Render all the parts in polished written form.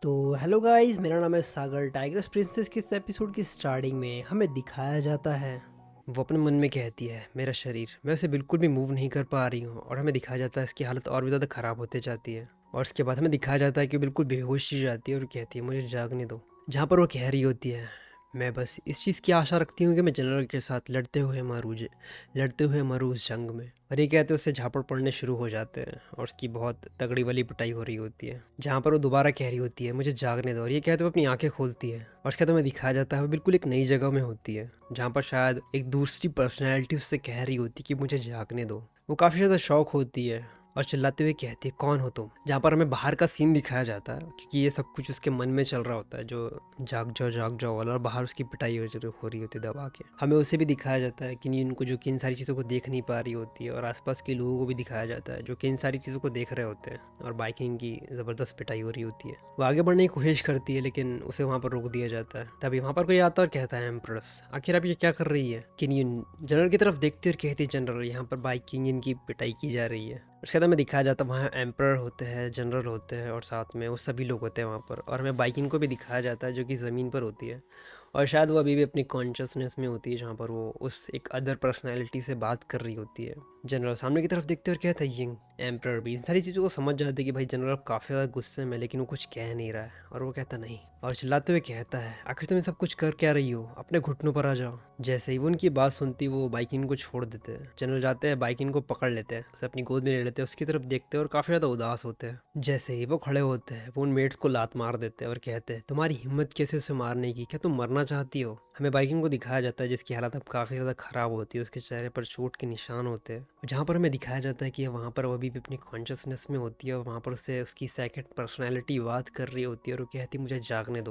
तो hello guys, मेरा नाम है सागर। टाइग्रेस प्रिंसेस के इस एपिसोड की स्टार्टिंग में हमें दिखाया जाता है वो अपने मन में कहती है मेरा शरीर, मैं उसे बिल्कुल भी मूव नहीं कर पा रही हूँ। और हमें दिखाया जाता है इसकी हालत और भी ज़्यादा ख़राब होते जाती है। और उसके बाद हमें दिखाया जाता है कि बिल्कुल बेहोश ही जाती है और कहती है मुझे जागने दो। जहाँ पर वो कह रही होती है मैं बस इस चीज़ की आशा रखती हूँ कि मैं जनरल के साथ लड़ते हुए मरूँ उस जंग में। और ये कहते उससे झापड़ पड़ने शुरू हो जाते हैं और उसकी बहुत तगड़ी वाली पिटाई हो रही होती है। जहाँ पर वो दोबारा कह रही होती है मुझे जागने दो, और ये कहते हुए अपनी आंखें खोलती है और उसके बाद हमें दिखाया जाता है वो बिल्कुल एक नई जगह में होती है, जहाँ पर शायद एक दूसरी पर्सनैलिटी उससे कह रही होती है कि मुझे जागने दो। वो काफ़ी ज़्यादा शौक होती है और चिल्लाते हुए कहती है कौन हो तुम। जहाँ पर हमें बाहर का सीन दिखाया जाता है क्योंकि ये सब कुछ उसके मन में चल रहा होता है, जो जाग जाओ वाला, और बाहर उसकी पिटाई हो रही होती है दबा के। हमें उसे भी दिखाया जाता है कि इनको जो कि इन सारी चीज़ों को देख नहीं पा रही होती है, और आसपास के लोगों को भी दिखाया जाता है जो कि इन सारी चीज़ों को देख रहे होते हैं। और बाइकिंग की ज़बरदस्त पिटाई हो रही होती है। वो आगे बढ़ने की कोशिश करती है लेकिन उसे वहाँ पर रोक दिया जाता है। तभी वहाँ पर कोई आता है और कहता है एम्प्रेस आखिर आप ये क्या कर रही है। किनियन जनरल की तरफ देखती है और कहती है जनरल यहाँ पर बाइकिंग की पिटाई की जा रही है। उसके बाद हमें दिखाया जाता है वहाँ एम्पर होते हैं, जनरल होते हैं और साथ में वो सभी लोग होते हैं वहाँ पर। और हमें बाइकिंग को भी दिखाया जाता है जो कि ज़मीन पर होती है और शायद वो अभी भी अपनी कॉन्शियसनेस में होती है, जहाँ पर वो उस एक अदर पर्सनैलिटी से बात कर रही होती है। जनरल सामने की तरफ देखते और कहता है यंग एम्पर भी इन सारी चीज़ों को समझ जाते कि भाई जनरल अब काफ़ी ज़्यादा गुस्से में, लेकिन वो कुछ कह नहीं रहा है। और वो कहता नहीं, और चिल्लाते हुए कहता है आखिर तुम ये सब कुछ कर क्या रही हो, अपने घुटनों पर आ जाओ। जैसे ही वो उनकी बात सुनती वो बाइकिंग को छोड़ देते हैं। जनरल जाते हैं, बाइकिंग को पकड़ लेते हैं, उसे अपनी गोद में ले लेते हैं, उसकी तरफ देखते हैं और काफ़ी ज़्यादा उदास होते हैं। जैसे ही वो खड़े होते हैं वो उन मेट्स को लात मार देते हैं और कहते हैं तुम्हारी हिम्मत कैसे उसे मारने की, क्या तुम मरना चाहती हो। हमें बाइकिंग को दिखाया जाता है जिसकी हालत अब काफ़ी ज़्यादा ख़राब होती है, उसके चेहरे पर चोट के निशान होते हैं। जहाँ पर हमें दिखाया जाता है कि वहाँ पर वो अभी भी अपनी कॉन्शियसनेस में होती है और वहाँ पर उससे उसकी सेकंड पर्सनैलिटी बात कर रही होती है और वो कहती है मुझे जागने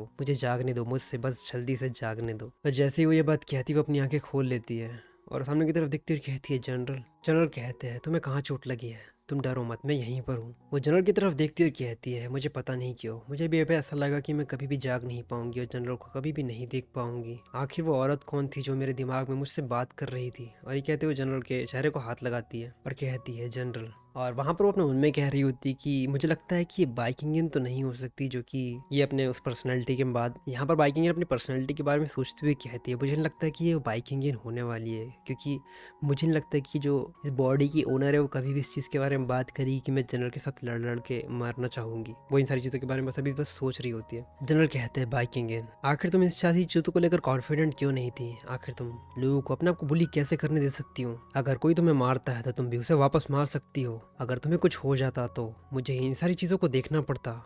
दो, मुझसे बस जल्दी से जागने दो। और जैसे ही वो ये बात कहती है वो अपनी आंखें खोल लेती है और सामने की तरफ दिखती हुई कहती है जनरल कहते हैं तुम्हें कहाँ चोट लगी है, तुम डरो मत, मैं यहीं पर हूँ। वो जनरल की तरफ देखती हुई कहती है मुझे पता नहीं क्यों मुझे भी अभी ऐसा लगा कि मैं कभी भी जाग नहीं पाऊंगी और जनरल को कभी भी नहीं देख पाऊंगी। आखिर वो औरत कौन थी जो मेरे दिमाग में मुझसे बात कर रही थी। और ये कहते हुए जनरल के चेहरे को हाथ लगाती है और कहती है जनरल। और वहाँ पर वो अपने मन में कह रही होती कि मुझे लगता है कि ये बाइकिंग तो नहीं हो सकती, जो कि ये अपने उस पर्सनैलिटी के बाद यहाँ पर बाइकिंग अपनी पर्सनैलिटी के बारे में सोचते हुए कहती है मुझे नहीं लगता कि ये बाइकिंग होने वाली है, क्योंकि मुझे नहीं लगता कि जो इस बॉडी की ओनर है वो कभी भी इस चीज़ के बारे में बात करी कि मैं जनरल के साथ लड़ लड़ के मारना चाहूँगी। वो इन सारी चीज़ों के बारे में बस सोच रही होती है। जनरल कहते हैं बाइकिंग आखिर तुम इस सारी चीज़ों को लेकर कॉन्फिडेंट क्यों नहीं थी, आखिर तुम लोगों को अपने आप को बुली कैसे करने दे सकती हो। अगर कोई तुम्हें मारता है तो तुम भी उसे वापस मार सकती हो, अगर तुम्हें कुछ हो जाता तो मुझे इन सारी चीज़ों को देखना पड़ता।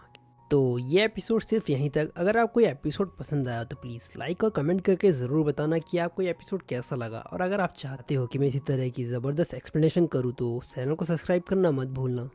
तो ये एपिसोड सिर्फ यहीं तक। अगर आपको ये एपिसोड पसंद आया तो प्लीज़ लाइक और कमेंट करके ज़रूर बताना कि आपको ये एपिसोड कैसा लगा। और अगर आप चाहते हो कि मैं इसी तरह की ज़बरदस्त एक्सप्लेनेशन करूँ तो चैनल को सब्सक्राइब करना मत भूलना।